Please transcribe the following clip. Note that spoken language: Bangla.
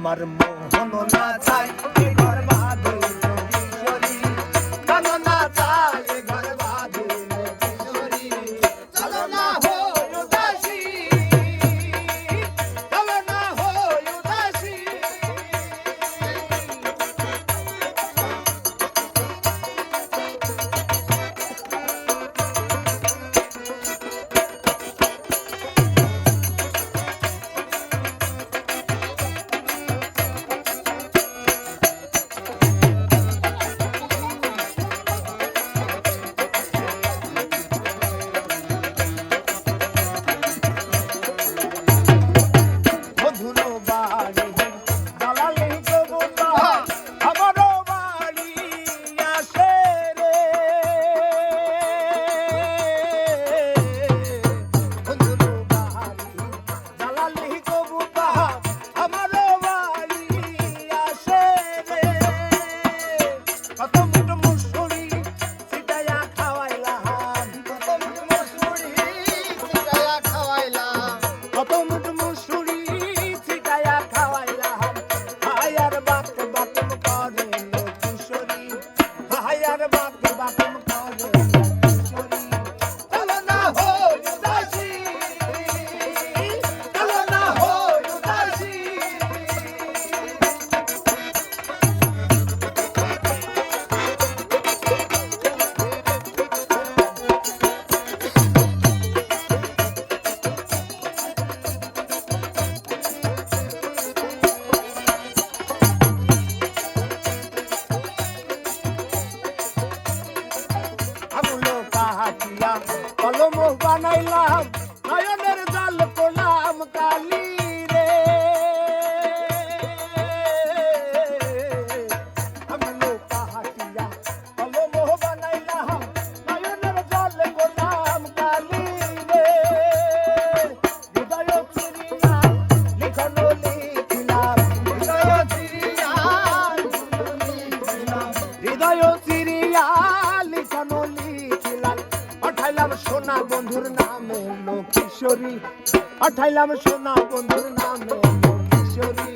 আমার মোহন না চাই ঘর বাঁধে কিশোরী, চলো না চাই ঘর বাঁধে কিশোরী, চলো না হই উদাসী, চলো না হই উদাসী। কলম বানাইলাম নয়নের জল করলাম কালি রে, আমি নৌকা হাটিয়া কলম বানাইলাম নয়নের জল করলাম কালি রে, হৃদয় চিরিয়া লিখন লিখিলাম, হৃদয় চিরিয়া হৃদয় চিরিয়া লিখন লিখিলাম, পাঠাইলাম সোনা বন্ধুর নামে কিশোরী, পাঠাইলাম সোনা বন্ধুর নামে কিশোরী।